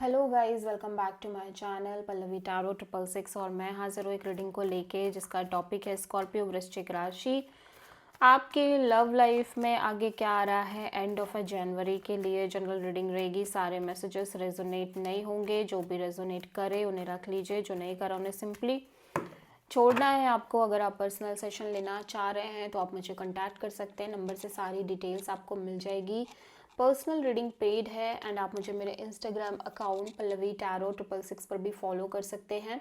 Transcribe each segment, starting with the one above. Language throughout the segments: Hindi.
Hello guys, welcome back to my channel Pallavi tarot 666 और मैं हाजिर हूँ एक रीडिंग को लेके जिसका टॉपिक है स्कॉर्पियो वृश्चिक राशि। आपके लव लाइफ में आगे क्या आ रहा है एंड ऑफ जनवरी के लिए जनरल रीडिंग रहेगी। सारे मैसेजेस रेजोनेट नहीं होंगे, जो भी रेजोनेट करे उन्हें रख लीजिए, जो नहीं करा उन्हें सिंपली छोड़ना है आपको। अगर आप पर्सनल सेशन लेना चाह रहे हैं तो आप मुझे कांटेक्ट कर सकते हैं, नंबर से सारी डिटेल्स आपको मिल जाएगी। पर्सनल रीडिंग पेड है एंड आप मुझे मेरे इंस्टाग्राम अकाउंट पल्लवी टैरो 666 पर भी फॉलो कर सकते हैं।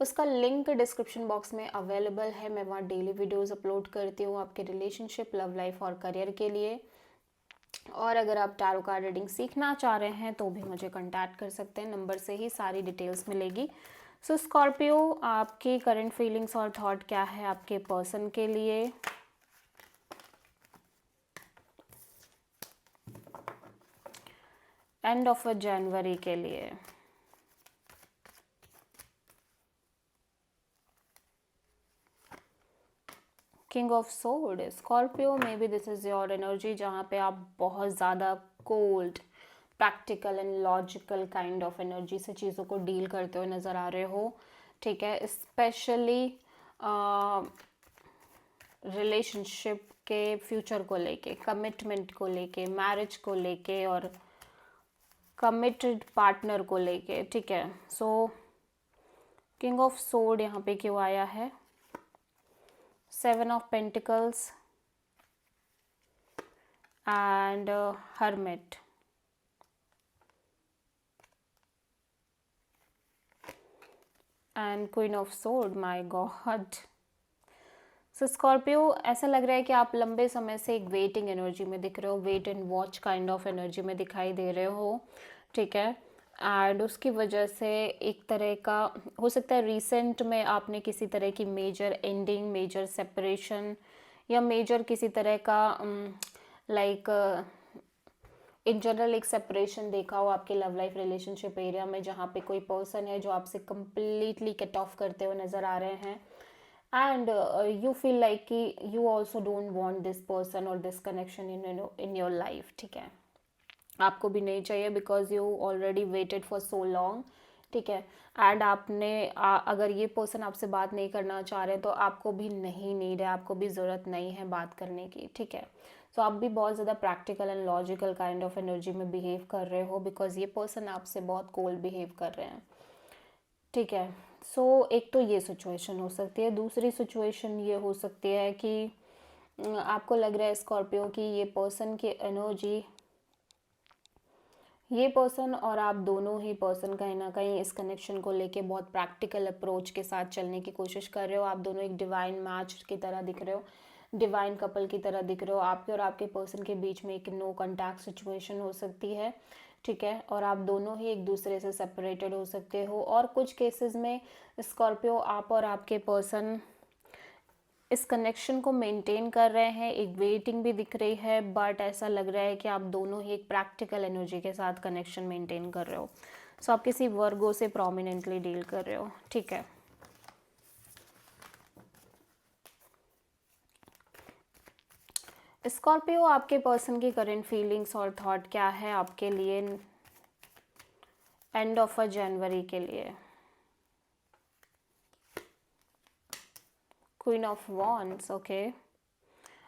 उसका लिंक डिस्क्रिप्शन बॉक्स में अवेलेबल है। मैं वहाँ डेली वीडियोस अपलोड करती हूँ आपके रिलेशनशिप, लव लाइफ और करियर के लिए। और अगर आप टैरो कार्ड रीडिंग सीखना चाह रहे हैं तो भी मुझे कांटेक्ट कर सकते हैं, नंबर से ही सारी डिटेल्स मिलेगी। सो स्कॉर्पियो, आपकी करंट फीलिंग्स और थॉट क्या है आपके पर्सन के लिए। एंड ऑफ जनवरी के लिए king of sword, Scorpio may be this is your energy जहाँ पे आप बहुत ज़्यादा cold, practical and logical kind of energy से चीज़ों को डील करते हुए नज़र आ रहे हो। ठीक है, स्पेशली रिलेशनशिप के फ्यूचर को लेके, कमिटमेंट को लेके, मैरिज को लेके और कमिटेड पार्टनर को लेके। ठीक है, सो किंग ऑफ सोर्ड यहाँ पे क्यों आया है, 7 of pentacles and hermit. And queen of sword, my God. So Scorpio, ऐसा लग रहा है कि आप लंबे समय से एक वेटिंग एनर्जी में दिख रहे हो, wait and watch kind of energy में दिखाई दे रहे हो। ठीक है, एंड उसकी वजह से एक तरह का हो सकता है रिसेंट में आपने किसी तरह की मेजर एंडिंग, मेजर सेपरेशन या मेजर किसी तरह का लाइक इन जनरल एक सेपरेशन देखा हो आपके लव लाइफ रिलेशनशिप एरिया में, जहाँ पे कोई पर्सन है जो आपसे कम्प्लीटली कट ऑफ करते हुए नज़र आ रहे हैं एंड यू फील लाइक कि you also don't want this person और this connection in your life. ठीक है, आपको भी नहीं चाहिए because you already waited for so long. ठीक है, एंड आपने अगर ये पर्सन आपसे बात नहीं करना चाह रहे तो आपको भी नहीं नीड है, आपको भी ज़रूरत नहीं है बात करने की। ठीक है, सो आप भी बहुत ज़्यादा practical and logical kind of energy में बिहेव कर रहे हो बिकॉज ये पर्सन आपसे बहुत कोल्ड बिहेव कर रहे हैं। ठीक है, सो एक तो ये सिचुएशन हो सकती है। दूसरी सिचुएशन ये हो सकती है कि आपको लग रहा है स्कॉर्पियो की ये पर्सन की एनर्जी, ये पर्सन और आप दोनों ही पर्सन कहीं ना कहीं इस कनेक्शन को लेके बहुत प्रैक्टिकल अप्रोच के साथ चलने की कोशिश कर रहे हो। आप दोनों एक डिवाइन मैच की तरह दिख रहे हो, डिवाइन कपल की तरह दिख रहे हो। आपके और आपके पर्सन के बीच में एक नो कॉन्टैक्ट सिचुएशन हो सकती है। ठीक है, और आप दोनों ही एक दूसरे से सेपरेटेड हो सकते हो, और कुछ केसेस में स्कॉर्पियो आप और आपके पर्सन इस कनेक्शन को मेंटेन कर रहे हैं। एक वेटिंग भी दिख रही है, बट ऐसा लग रहा है कि आप दोनों ही एक प्रैक्टिकल एनर्जी के साथ कनेक्शन मेंटेन कर रहे हो। सो आप किसी वर्गो से प्रोमिनेंटली डील कर रहे हो। ठीक है, स्कॉर्पियो, आपके पर्सन की करंट फीलिंग्स और थॉट क्या है आपके लिए एंड ऑफ जनवरी के लिए। Queen of wands, okay.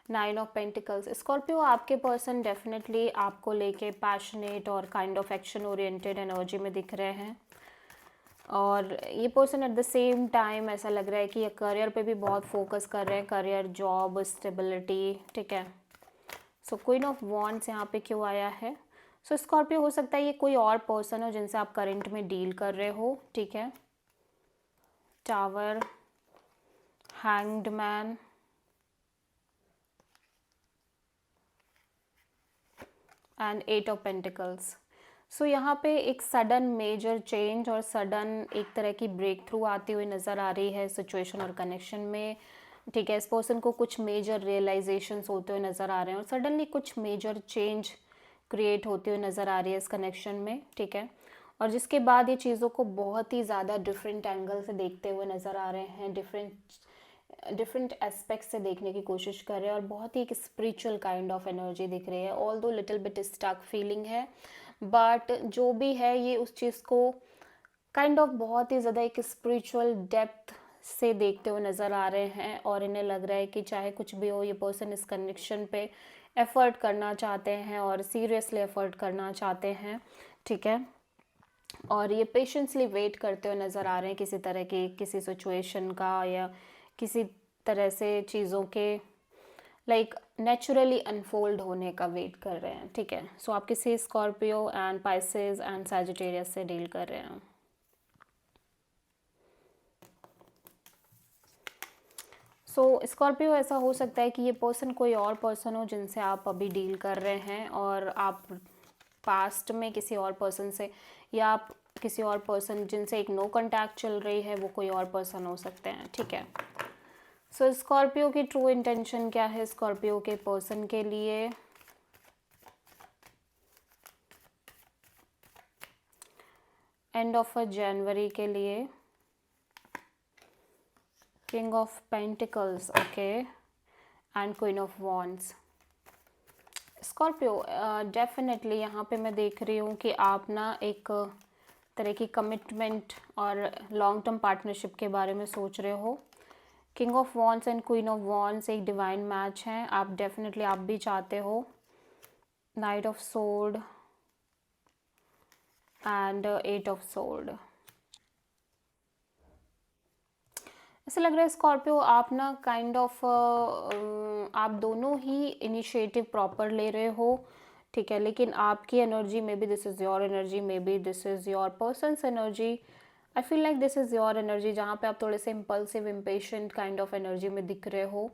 9 of pentacles, Scorpio आपके पर्सन डेफिनेटली आपको लेके पैशनेट और kind of action oriented energy में दिख रहे हैं, और ये person at the same time ऐसा लग रहा है कि ये करियर पे भी बहुत फोकस कर रहे हैं, करियर, जॉब, स्टेबिलिटी। ठीक है, सो क्वीन ऑफ वॉन्ड्स यहाँ पे क्यों आया है। सो स्कॉर्पियो, हो सकता है ये कोई और पर्सन हो जिनसे आप करंट में डील कर रहे हो। ठीक है, tower, hanged man and 8 of pentacles. So यहाँ पे एक सडन मेजर चेंज और सडन एक तरह की ब्रेक थ्रू आती हुई नज़र आ रही है सिचुएशन और कनेक्शन में। ठीक है, इस पर्सन को कुछ मेजर रियलाइजेशंस होते हुए नज़र आ रहे हैं और सडनली कुछ मेजर चेंज क्रिएट होती हुई नज़र आ रही है इस कनेक्शन में। ठीक है, और जिसके बाद ये चीज़ों को बहुत ही ज़्यादा डिफरेंट एंगल से देखते हुए नज़र आ रहे हैं, डिफरेंट एस्पेक्ट से देखने की कोशिश कर रहे हैं, और बहुत ही एक स्पिरिचुअल काइंड ऑफ एनर्जी दिख रही है। ऑल दो लिटिल बिट स्टक फीलिंग है, बट जो भी है ये उस चीज़ को काइंड ऑफ बहुत ही ज़्यादा एक स्पिरिचुअल डेप्थ से देखते हुए नज़र आ रहे हैं, और इन्हें लग रहा है कि चाहे कुछ भी हो, ये पर्सन इस कनेक्शन पे एफर्ट करना चाहते हैं और सीरियसली एफर्ट करना चाहते हैं, ठीक है। और ये पेशेंसली वेट करते हुए नज़र आ रहे हैं किसी तरह की, किसी सिचुएशन का या किसी तरह से चीज़ों के लाइक नेचुरली अनफोल्ड होने का वेट कर रहे हैं, ठीक है। सो आप किसी Scorpio and Pisces and Sagittarius से डील कर रहे हैं। सो स्कॉर्पियो ऐसा हो सकता है कि ये पर्सन कोई और पर्सन हो जिनसे आप अभी डील कर रहे हैं, और आप पास्ट में किसी और पर्सन से, या आप किसी और पर्सन जिनसे एक नो कांटेक्ट चल रही है, वो कोई और पर्सन हो सकते हैं, ठीक है। सो स्कॉर्पियो की ट्रू इंटेंशन क्या है स्कॉर्पियो के पर्सन के लिए? एंड ऑफ जनवरी के लिए king of pentacles, okay, and queen of wands. Scorpio definitely यहाँ पे मैं देख रही हूँ कि आप ना एक तरह की कमिटमेंट और लॉन्ग टर्म पार्टनरशिप के बारे में सोच रहे हो। King of wands and queen of wands एक डिवाइन मैच है, आप डेफिनेटली आप भी चाहते हो। Knight of sword and eight of sword. ऐसा लग रहा है स्कॉर्पियो आप ना काइंड ऑफ आप दोनों ही इनिशिएटिव प्रॉपर ले रहे हो, ठीक है, लेकिन आपकी energy may be this is your energy, may be this is your persons energy. I feel like this is your energy, जहाँ पे आप थोड़े से impulsive impatient kind of energy में दिख रहे हो,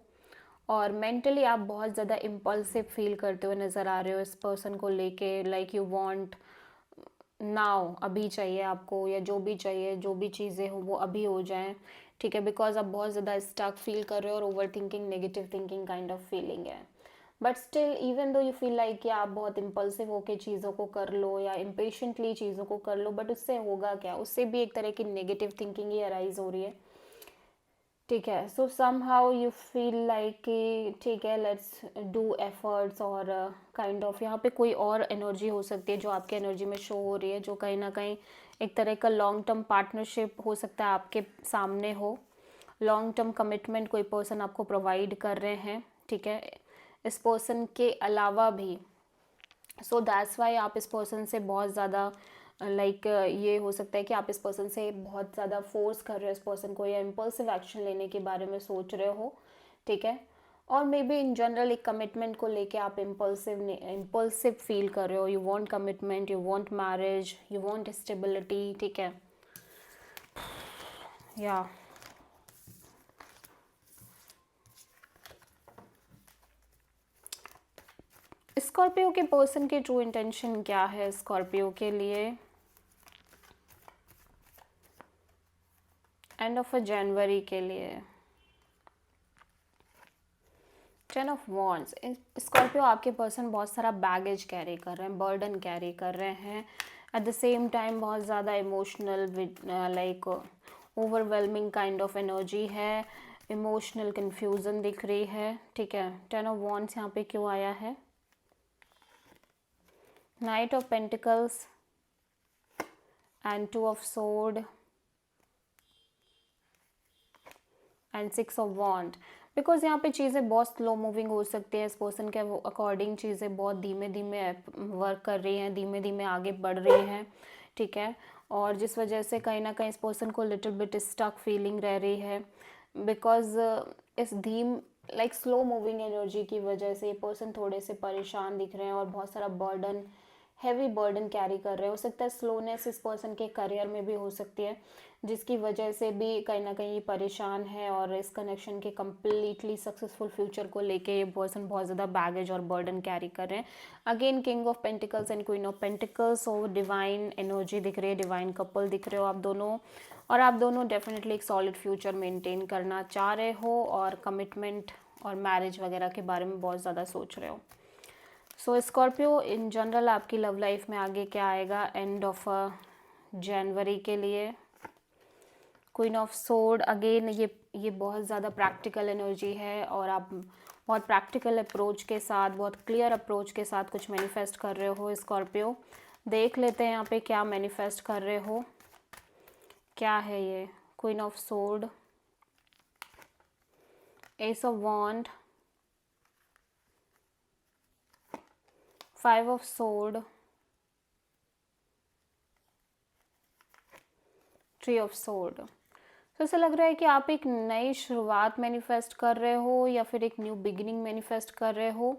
और मेंटली आप बहुत ज़्यादा इम्पल्सिव फील करते हुए नज़र आ रहे हो इस पर्सन को लेके। लाइक यू वांट नाउ, अभी चाहिए आपको, या जो भी चाहिए, जो भी चीज़ें हो वो अभी हो जाएं, ठीक है, बिकॉज आप बहुत ज़्यादा स्टक फील कर रहे हो और overthinking, negative thinking kind of feeling है। But still even though you feel like कि आप बहुत इम्पल्सिव होके चीज़ों को कर लो या इम्पेशेंटली चीज़ों को कर लो, बट उससे होगा क्या, उससे भी एक तरह की नेगेटिव थिंकिंग ही अराइज हो रही है, ठीक है। So somehow you feel like कि ठीक है लेट्स डू एफर्ट्स, और काइंड ऑफ यहाँ पे कोई और एनर्जी हो सकती है जो आपके एनर्जी में शो हो रही है, जो कहीं ना कहीं एक तरह का लॉन्ग टर्म पार्टनरशिप हो सकता है आपके सामने हो। लॉन्ग टर्म कमिटमेंट कोई पर्सन आपको प्रोवाइड कर रहे हैं, ठीक है, इस पर्सन के अलावा भी। सो दैट्स वाई आप इस पर्सन से बहुत ज़्यादा लाइक ये हो सकता है कि आप इस पर्सन से बहुत ज़्यादा फोर्स कर रहे हो इस पर्सन को, या इम्पल्सिव एक्शन लेने के बारे में सोच रहे हो, ठीक है। और मे बी इन जनरल एक कमिटमेंट को लेके आप इम्पल्सिव फील कर रहे हो। You want commitment, you want marriage, you want stability, ठीक है, या स्कॉर्पियो के पर्सन की ट्रू इंटेंशन क्या है स्कॉर्पियो के लिए? एंड ऑफ जनवरी के लिए 10 ऑफ वॉन्ड्स। स्कॉर्पियो आपके पर्सन बहुत सारा बैगेज कैरी कर रहे हैं, बर्डन कैरी कर रहे हैं, एट द सेम टाइम बहुत ज़्यादा emotional like overwhelming kind of energy है, इमोशनल कन्फ्यूज़न दिख रही है, ठीक है। 10 ऑफ वॉन्ड्स यहाँ पे क्यों आया है? Knight of pentacles and 2 of sword and 6 of wand. Because यहाँ पे चीज़ें बहुत स्लो मूविंग हो सकती है, इस पर्सन के अकॉर्डिंग चीज़ें बहुत धीमे धीमे वर्क कर रही हैं, धीमे धीमे आगे बढ़ रही हैं, ठीक है। और जिस वजह से कहीं ना कहीं इस पर्सन को लिटिल बिट स्टक फीलिंग रह रही है, बिकॉज इस लाइक स्लो मूविंग एनर्जी की वजह से ये पर्सन थोड़े से परेशान दिख रहे हैं और बहुत सारा बर्डन, हैवी बर्डन कैरी कर रहे हैं। हो सकता है स्लोनेस इस पर्सन के करियर में भी हो सकती है, जिसकी वजह से भी कहीं ना कहीं परेशान है, और इस कनेक्शन के कम्प्लीटली सक्सेसफुल फ्यूचर को लेके ये पर्सन बहुत ज़्यादा बैगेज और बर्डन कैरी कर रहे हैं। Again king of pentacles and queen of pentacles, और डिवाइन एनर्जी दिख रही है, डिवाइन कपल दिख रहे हो आप दोनों, और आप दोनों डेफिनेटली एक सॉलिड फ्यूचर मेंटेन करना चाह रहे हो, और कमिटमेंट और मैरिज वगैरह के बारे में बहुत ज़्यादा सोच रहे हो। सो स्कॉर्पियो इन जनरल आपकी लव लाइफ में आगे क्या आएगा एंड ऑफ जनवरी के लिए? क्वीन ऑफ सोर्ड, अगेन ये बहुत ज़्यादा प्रैक्टिकल एनर्जी है, और आप बहुत प्रैक्टिकल अप्रोच के साथ, बहुत क्लियर अप्रोच के साथ कुछ मैनिफेस्ट कर रहे हो स्कॉर्पियो। देख लेते हैं यहाँ पे क्या मैनिफेस्ट कर रहे हो, क्या है ये। Queen of sword, ace of wand, 5 of sword, 3 of sword. तो ऐसा लग रहा है कि आप एक नई शुरुआत मैनिफेस्ट कर रहे हो, या फिर एक न्यू बिगिनिंग मैनिफेस्ट कर रहे हो,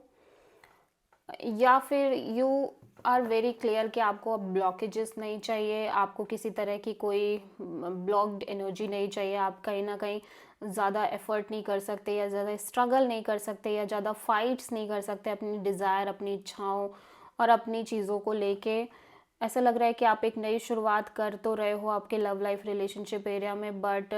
या फिर यू आर वेरी क्लियर कि आपको अब ब्लॉकेजेस नहीं चाहिए, आपको किसी तरह की कोई ब्लॉक्ड एनर्जी नहीं चाहिए, आप कहीं ना कहीं ज़्यादा एफर्ट नहीं कर सकते, या ज़्यादा स्ट्रगल नहीं कर सकते, या ज़्यादा फाइट्स नहीं कर सकते अपनी डिज़ायर, अपनी इच्छाओं और अपनी चीज़ों को लेके। ऐसा लग रहा है कि आप एक नई शुरुआत कर तो रहे हो आपके लव लाइफ रिलेशनशिप एरिया में, बट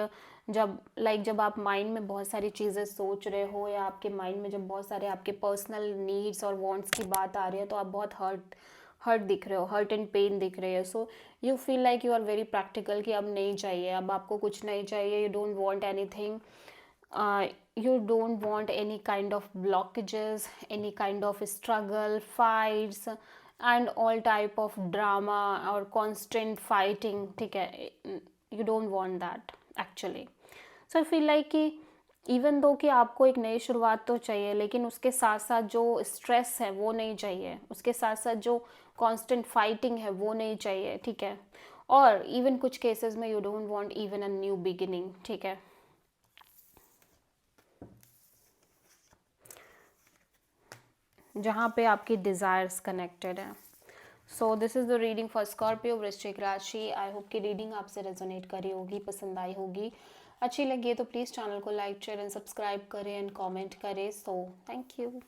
जब आप माइंड में बहुत सारी चीज़ें सोच रहे हो, या आपके माइंड में जब बहुत सारे आपके पर्सनल नीड्स और वांट्स की बात आ रही है, तो आप बहुत हर्ट हर्ट दिख रहे हो, हर्ट एंड पेन दिख रहे हो। So you feel like you are very practical कि अब नहीं चाहिए, अब आपको कुछ नहीं चाहिए, you don't want anything, you don't want any kind of blockages, any kind of struggle, fights and all type of drama or constant fighting, ठीक है, you don't want that actually. So I feel like कि इवन दो कि आपको एक नई शुरुआत तो चाहिए, लेकिन उसके साथ साथ जो स्ट्रेस है वो नहीं चाहिए, उसके साथ साथ जो कांस्टेंट फाइटिंग है वो नहीं चाहिए, ठीक है। और इवन कुछ केसेस में you don't want even a new beginning, ठीक है, जहाँ पे आपकी डिज़ायर्स कनेक्टेड हैं। So this is the reading for Scorpio वृश्चिक राशि। आई होप कि रीडिंग आपसे रेजोनेट करी होगी, पसंद आई होगी, अच्छी लगी है तो प्लीज़ चैनल को लाइक शेयर एंड सब्सक्राइब करें एंड कमेंट करें। So thank you.